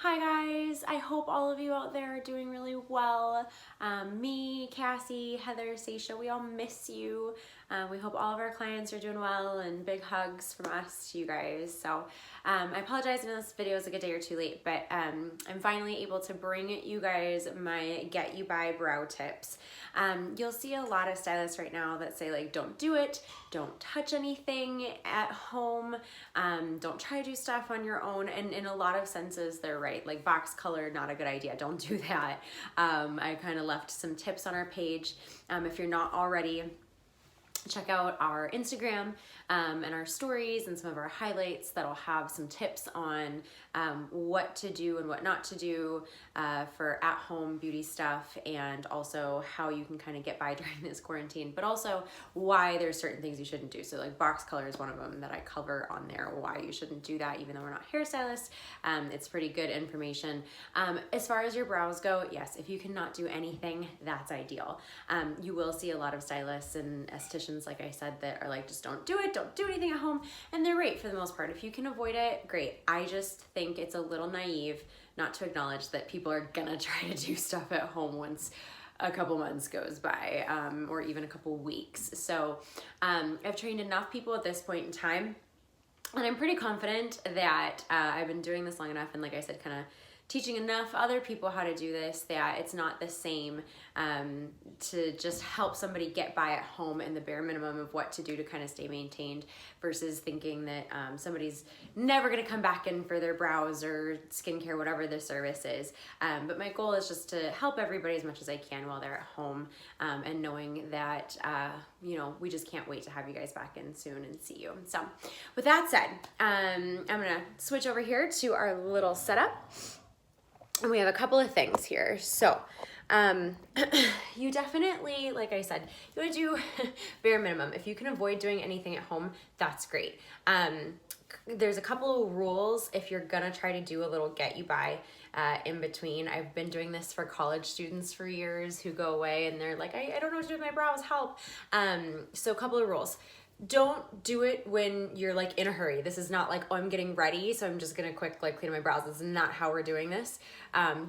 Hi guys, I hope all of you out there are doing really well. Me, Cassie, Heather, Seisha, we all miss you. We hope all of our clients are doing well, and big hugs from us to you guys. So I apologize, I know this video is like a day or two late, but I'm finally able to bring you guys my Get You By brow tips. You'll see a lot of stylists right now that say like, don't do it, don't touch anything at home, don't try to do stuff on your own, and in a lot of senses they're right. Like box color, not a good idea, don't do that. I kind of left some tips on our page. If you're not already, check out our Instagram and our stories and some of our highlights that'll have some tips on what to do and what not to do for at-home beauty stuff, and also how you can kind of get by during this quarantine, but also why there's certain things you shouldn't do. So like box color is one of them that I cover on there, why you shouldn't do that even though we're not hairstylists. It's pretty good information. As far as your brows go, yes, if you cannot do anything, that's ideal. You will see a lot of stylists and estheticians, like I said, that are like, just don't do it, don't do anything at home, and they're right for the most part. If you can avoid it, great. I just think it's a little naive not to acknowledge that people are gonna try to do stuff at home once a couple months goes by, or even a couple weeks. So I've trained enough people at this point in time, and I'm pretty confident that I've been doing this long enough, and like I said, kind of teaching enough other people how to do this, that it's not the same to just help somebody get by at home and the bare minimum of what to do to kind of stay maintained, versus thinking that somebody's never gonna come back in for their brows or skincare, whatever the service is. But my goal is just to help everybody as much as I can while they're at home, and knowing that you know, we just can't wait to have you guys back in soon and see you. So with that said, I'm gonna switch over here to our little setup. And we have a couple of things here. So you definitely, like I said, you want to do bare minimum. If you can avoid doing anything at home, that's great. There's a couple of rules if you're gonna try to do a little Get You By in between. I've been doing this for college students for years who go away and they're like, I don't know what to do with my brows, help. So a couple of rules. Don't do it when you're like in a hurry. This is not like, oh, I'm getting ready, so I'm just gonna quick like clean my brows. This is not how we're doing this.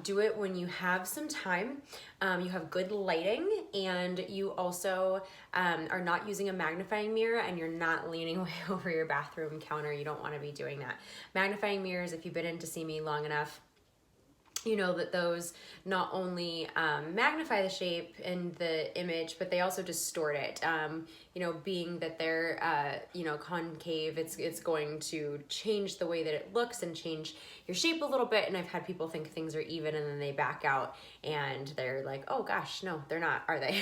Do it when you have some time, you have good lighting, and you also are not using a magnifying mirror, and you're not leaning way over your bathroom counter. You don't wanna be doing that. Magnifying mirrors, if you've been in to see me long enough, you know that those not only magnify the shape and the image, but they also distort it. You know, being that they're, you know, concave, it's going to change the way that it looks and change your shape a little bit. And I've had people think things are even and then they back out and they're like, oh gosh, no, they're not, are they?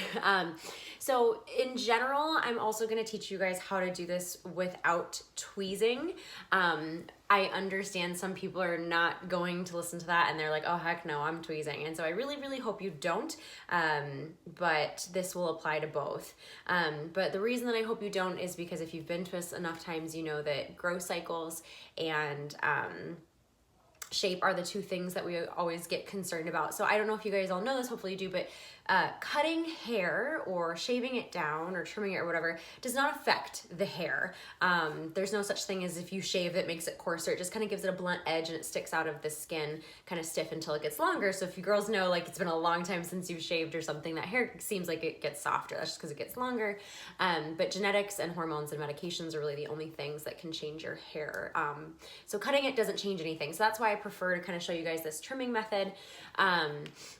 So in general, I'm also gonna teach you guys how to do this without tweezing. I understand some people are not going to listen to that and they're like, oh heck no, I'm tweezing. And so I really, really hope you don't, but this will apply to both. But the reason that I hope you don't is because if you've been to us enough times, you know that growth cycles and shape are the two things that we always get concerned about. So I don't know if you guys all know this, hopefully you do, but cutting hair or shaving it down or trimming it or whatever does not affect the hair. There's no such thing as if you shave it makes it coarser. It just kind of gives it a blunt edge and it sticks out of the skin kind of stiff until it gets longer. So if you girls know like it's been a long time since you've shaved or something, that hair seems like it gets softer. That's just because it gets longer. But genetics and hormones and medications are really the only things that can change your hair. So cutting it doesn't change anything. So that's why I prefer to kind of show you guys this trimming method.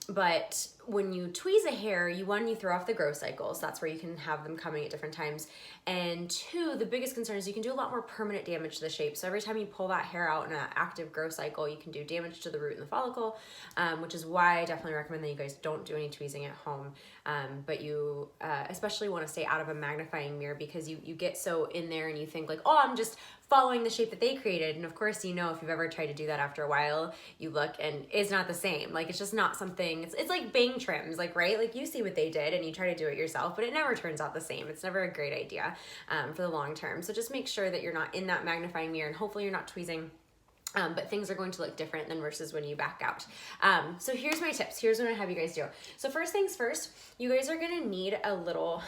But when you tweeze a hair, you throw off the growth cycles. That's where you can have them coming at different times. And two, the biggest concern is you can do a lot more permanent damage to the shape. So every time you pull that hair out in an active growth cycle, you can do damage to the root and the follicle, which is why I definitely recommend that you guys don't do any tweezing at home. But you especially want to stay out of a magnifying mirror, because you get so in there and you think like, oh, I'm just following the shape that they created. And of course, you know, if you've ever tried to do that, after a while, you look and it's not the same. Like, it's just not something, it's like bang trims, like, right? Like you see what they did and you try to do it yourself, but it never turns out the same. It's never a great idea for the long term. So just make sure that you're not in that magnifying mirror, and hopefully you're not tweezing But things are going to look different than versus when you back out. So here's my tips. Here's what I have you guys do. So first things first, you guys are gonna need a little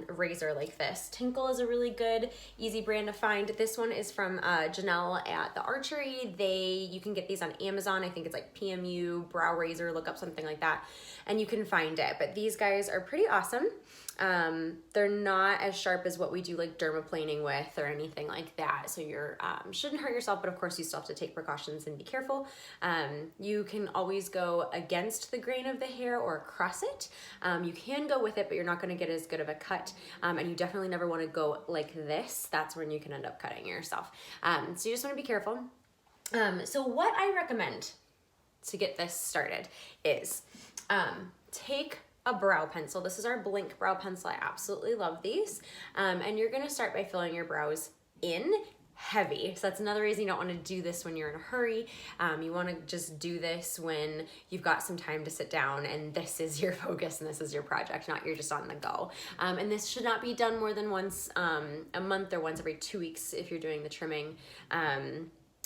razor like this. Tinkle is a really good, easy brand to find. This one is from Janelle at the Archery. You can get these on Amazon. I think it's like PMU brow razor, look up something like that, and you can find it. But these guys are pretty awesome. They're not as sharp as what we do like dermaplaning with or anything like that. So you're shouldn't hurt yourself, but of course you still have to take precautions and be careful. You can always go against the grain of the hair or across it. You can go with it, but you're not going to get as good of a cut. And you definitely never want to go like this. That's when you can end up cutting yourself. So you just want to be careful. So what I recommend to get this started is take a brow pencil. This is our Blink brow pencil. I absolutely love these. And you're gonna start by filling your brows in heavy. So that's another reason you don't want to do this when you're in a hurry. You want to just do this when you've got some time to sit down and this is your focus and this is your project, not you're just on the go. And this should not be done more than once a month or once every 2 weeks if you're doing the trimming.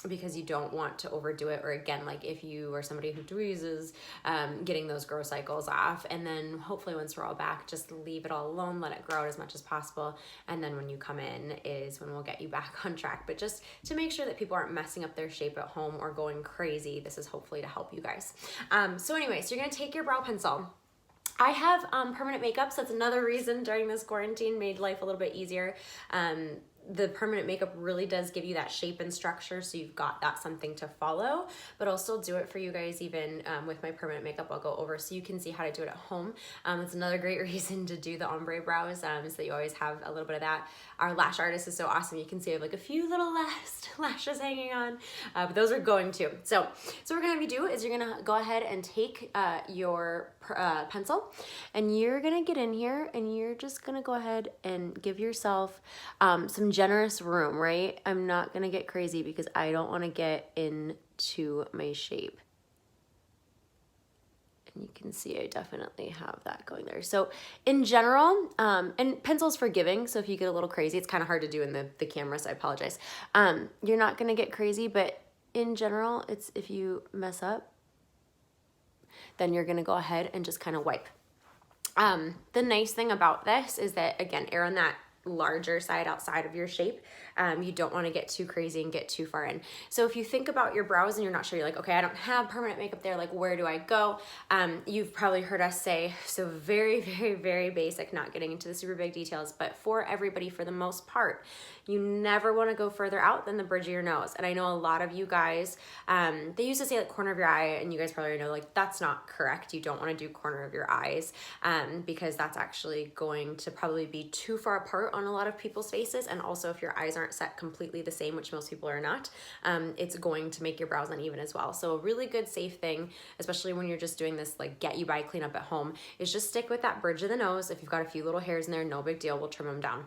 Because you don't want to overdo it, or again, like if you are somebody who tweezes, getting those growth cycles off, and then hopefully once we're all back, just leave it all alone, let it grow out as much as possible, and then when you come in is when we'll get you back on track. But just to make sure that people aren't messing up their shape at home or going crazy, this is hopefully to help you guys. So anyway, so you're gonna take your brow pencil. I have permanent makeup, so that's another reason during this quarantine made life a little bit easier. The permanent makeup really does give you that shape and structure, so you've got that something to follow, but I'll still do it for you guys even with my permanent makeup. I'll go over so you can see how to do it at home. It's another great reason to do the ombre brows, so that you always have a little bit of that. Our lash artist is so awesome. You can see I have like a few little last lashes hanging on, but those are going too. So what we're gonna have you do is you're gonna go ahead and take your pencil, and you're gonna get in here and you're just gonna go ahead and give yourself some generous room, right? I'm not gonna get crazy because I don't wanna get into my shape. And you can see I definitely have that going there. So in general, and pencil's forgiving, so if you get a little crazy, it's kind of hard to do in the camera, so I apologize. You're not gonna get crazy, but in general, it's if you mess up, then you're gonna go ahead and just kind of wipe. The nice thing about this is that, again, err on that larger side outside of your shape. You don't want to get too crazy and get too far in. So if you think about your brows and you're not sure, you're like, okay, I don't have permanent makeup there, like where do I go? You've probably heard us say, so very, very, very basic, not getting into the super big details, but for everybody, for the most part, you never want to go further out than the bridge of your nose. And I know a lot of you guys, they used to say like corner of your eye, and you guys probably know like that's not correct. You don't want to do corner of your eyes because that's actually going to probably be too far apart on a lot of people's faces. And also if your eyes aren't set completely the same, which most people are not, it's going to make your brows uneven as well. So a really good safe thing, especially when you're just doing this like get you by cleanup at home, is just stick with that bridge of the nose. If you've got a few little hairs in there, no big deal, we'll trim them down.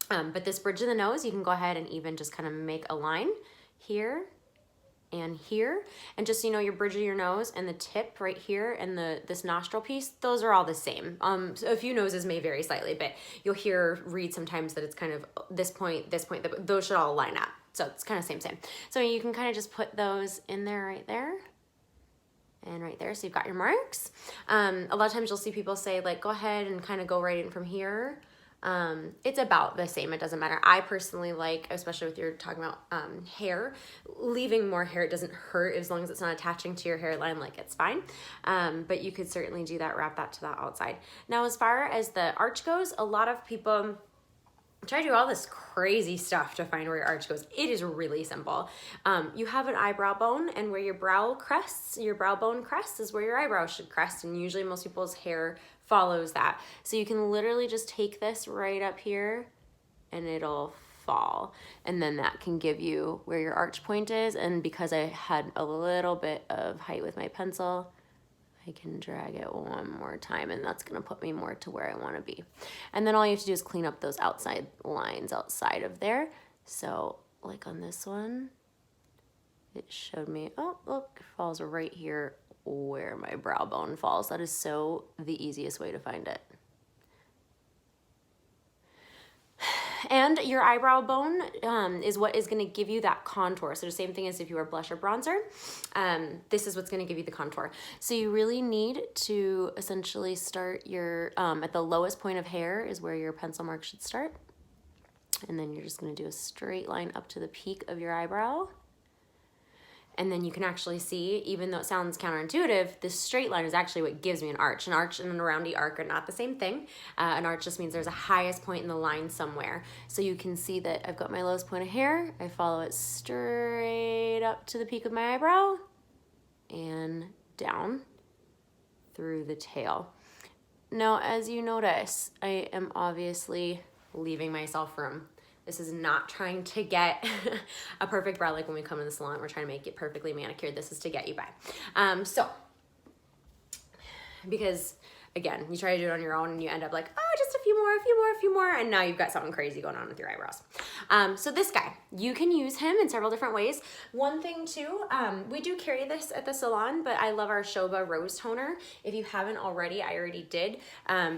But this bridge of the nose, you can go ahead and even just kind of make a line here and here, and just, you know, your bridge of your nose and the tip right here and this nostril piece, those are all the same. So a few noses may vary slightly, but you'll read sometimes that it's kind of this point, those should all line up. So it's kind of same. So you can kind of just put those in there, right there. And right there, so you've got your marks. A lot of times you'll see people say like, go ahead and kind of go right in from here. It's about the same. It doesn't matter. I personally like, especially with you're talking about hair, leaving more hair. It doesn't hurt as long as it's not attaching to your hairline, like it's fine. But you could certainly do that, wrap that to that outside. Now, as far as the arch goes, a lot of people try to do all this crazy stuff to find where your arch goes. It is really simple. You have an eyebrow bone, and where your brow bone crests is where your eyebrow should crest, and usually most people's hair follows that. So you can literally just take this right up here and it'll fall, and then that can give you where your arch point is. And because I had a little bit of height with my pencil, I can drag it one more time, and that's gonna put me more to where I wanna be. And then all you have to do is clean up those outside lines outside of there. So like on this one, it showed me, oh, look, it falls right here where my brow bone falls. That is so the easiest way to find it. And your eyebrow bone is what is going to give you that contour. So the same thing as if you were blush or bronzer, this is what's going to give you the contour. So you really need to essentially start your, at the lowest point of hair is where your pencil mark should start. And then you're just going to do a straight line up to the peak of your eyebrow. And then you can actually see, even though it sounds counterintuitive, this straight line is actually what gives me an arch. An arch and a roundy arc are not the same thing. An arch just means there's a highest point in the line somewhere. So you can see that I've got my lowest point of hair. I follow it straight up to the peak of my eyebrow and down through the tail. Now, as you notice, I am obviously leaving myself room. This is not trying to get a perfect brow like when we come in the salon. We're trying to make it perfectly manicured. This is to get you by. Because again, you try to do it on your own and you end up like, oh, just a few more, and now you've got something crazy going on with your eyebrows. So this guy, you can use him in several different ways. One thing too, we do carry this at the salon, but I love our Shoba Rose Toner. If you haven't already, I already did.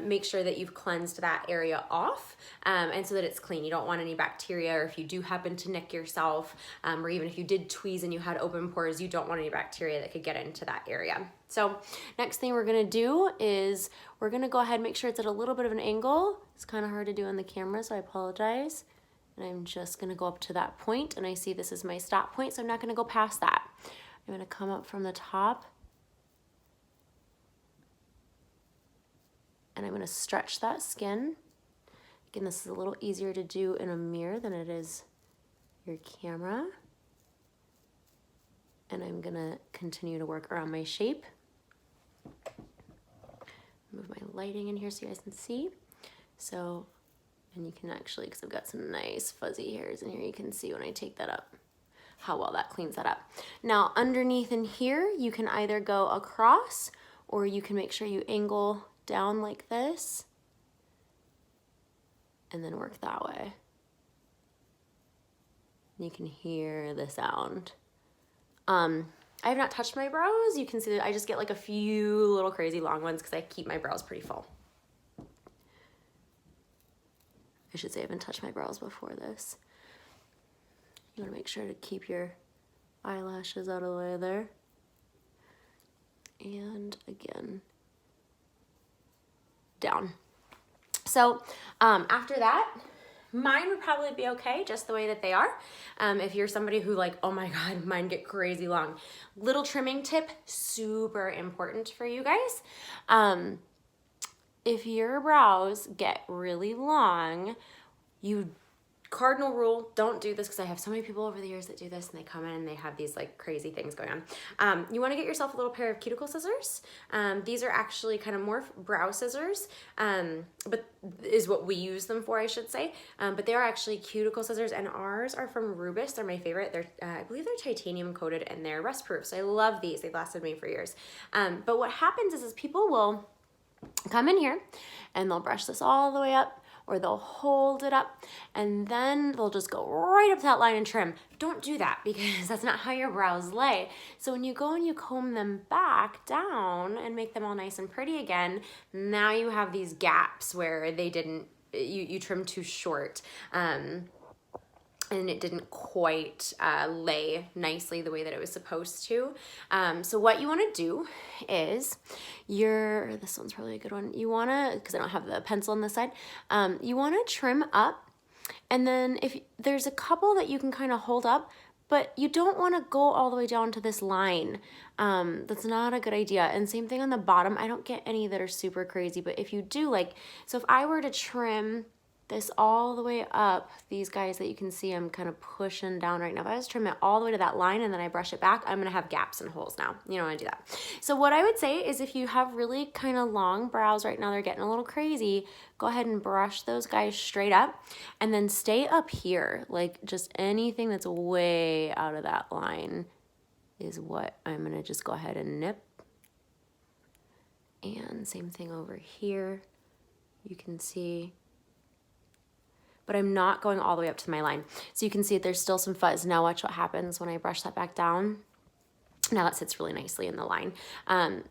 Make sure that you've cleansed that area off, and so that it's clean. You don't want any bacteria, or if you do happen to nick yourself, or even if you did tweeze and you had open pores, you don't want any bacteria that could get into that area. So next thing we're gonna do is we're gonna go ahead and make sure it's at a little bit of an angle. It's kind of hard to do on the camera, so I apologize. And I'm just gonna go up to that point, and I see this is my stop point, so I'm not gonna go past that. I'm gonna come up from the top, and I'm gonna stretch that skin. Again, this is a little easier to do in a mirror than it is your camera. And I'm gonna continue to work around my shape. Move my lighting in here so you guys can see. So, and you can actually, because I've got some nice fuzzy hairs in here, you can see when I take that up, how well that cleans that up. Now, underneath in here, you can either go across, or you can make sure you angle down like this, and then work that way. You can hear the sound. I have not touched my brows. You can see that I just get like a few little crazy long ones because I keep my brows pretty full. I should say I haven't touched my brows before this. You want to make sure to keep your eyelashes out of the way there. And again, down. So after that, mine would probably be okay just the way that they are. If you're somebody who like, oh my God, mine get crazy long. Little trimming tip, super important for you guys. If your brows get really long, cardinal rule, don't do this, because I have so many people over the years that do this and they come in and they have these like crazy things going on. You want to get yourself a little pair of cuticle scissors. These are actually kind of more brow scissors, but is what we use them for, I should say. But they are actually cuticle scissors, and ours are from Rubus. They're my favorite. They're I believe they're titanium coated and they're rust proof. So I love these. They've lasted me for years. But what happens is people will come in here and they'll brush this all the way up, or they'll hold it up, and then they'll just go right up to that line and trim. Don't do that, because that's not how your brows lay. So when you go and you comb them back down and make them all nice and pretty again, now you have these gaps where they didn't, you trimmed too short. And it didn't quite lay nicely the way that it was supposed to. So what you wanna do is, this one's probably a good one. You wanna, because I don't have the pencil on this side, you wanna trim up, and then if there's a couple that you can kind of hold up, but you don't wanna go all the way down to this line. That's not a good idea. And same thing on the bottom. I don't get any that are super crazy, but if you do, like, so if I were to trim this all the way up, these guys that you can see I'm kind of pushing down right now, if I just trim it all the way to that line and then I brush it back, I'm gonna have gaps and holes now. You don't wanna do that. So what I would say is, if you have really kind of long brows right now, they're getting a little crazy, go ahead and brush those guys straight up, and then stay up here. Like, just anything that's way out of that line is what I'm gonna just go ahead and nip. And same thing over here, you can see, but I'm not going all the way up to my line. So you can see that there's still some fuzz. Now watch what happens when I brush that back down. Now that sits really nicely in the line.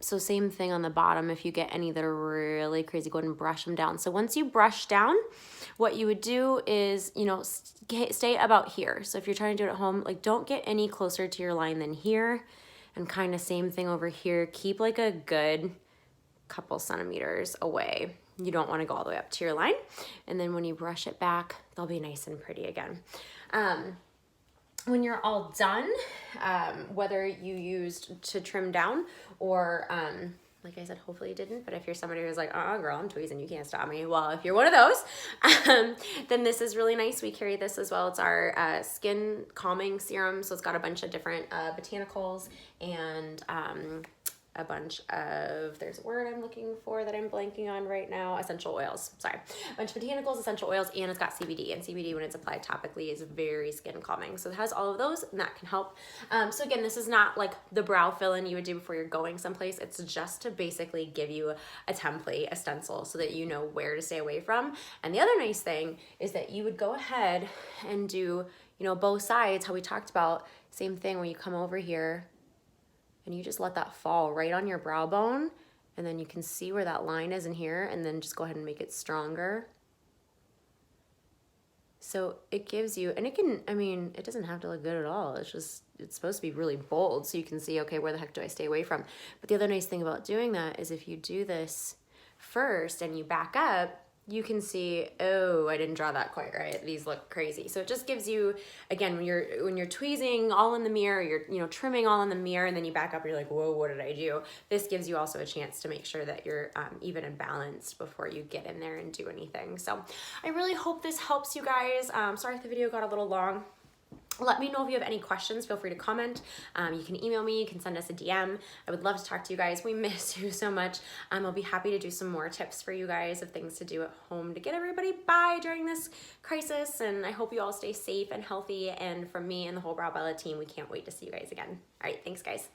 So same thing on the bottom. If you get any that are really crazy, go ahead and brush them down. So once you brush down, what you would do is, you know, stay about here. So if you're trying to do it at home, like don't get any closer to your line than here. And kind of same thing over here. Keep like a good couple centimeters away. You don't want to go all the way up to your line. And then when you brush it back, they'll be nice and pretty again. When you're all done, whether you used to trim down or, like I said, hopefully you didn't, but if you're somebody who's like, girl, I'm tweezing, you can't stop me. Well, if you're one of those, then this is really nice. We carry this as well. It's our skin calming serum. So it's got a bunch of different botanicals and a bunch of, there's a word I'm looking for that I'm blanking on right now, essential oils, sorry. A bunch of botanicals, essential oils, and it's got CBD. And CBD, when it's applied topically, is very skin calming. So it has all of those, and that can help. So again, this is not like the brow fill-in you would do before you're going someplace. It's just to basically give you a template, a stencil, so that you know where to stay away from. And the other nice thing is that you would go ahead and do, you know, both sides, how we talked about, same thing when you come over here, and you just let that fall right on your brow bone, and then you can see where that line is in here, and then just go ahead and make it stronger. So it gives you, and it can, I mean, it doesn't have to look good at all. It's just, it's supposed to be really bold so you can see, okay, where the heck do I stay away from? But the other nice thing about doing that is if you do this first and you back up, you can see, oh, I didn't draw that quite right. These look crazy. So it just gives you, again, when you're tweezing all in the mirror, you're trimming all in the mirror, and then you back up, and you're like, whoa, what did I do? This gives you also a chance to make sure that you're even and balanced before you get in there and do anything. So I really hope this helps you guys. Sorry if the video got a little long. Let me know if you have any questions. Feel free to comment. You can email me. You can send us a DM. I would love to talk to you guys. We miss you so much. I'll be happy to do some more tips for you guys of things to do at home to get everybody by during this crisis. And I hope you all stay safe and healthy. And from me and the whole Brow Bella team, we can't wait to see you guys again. All right, thanks guys.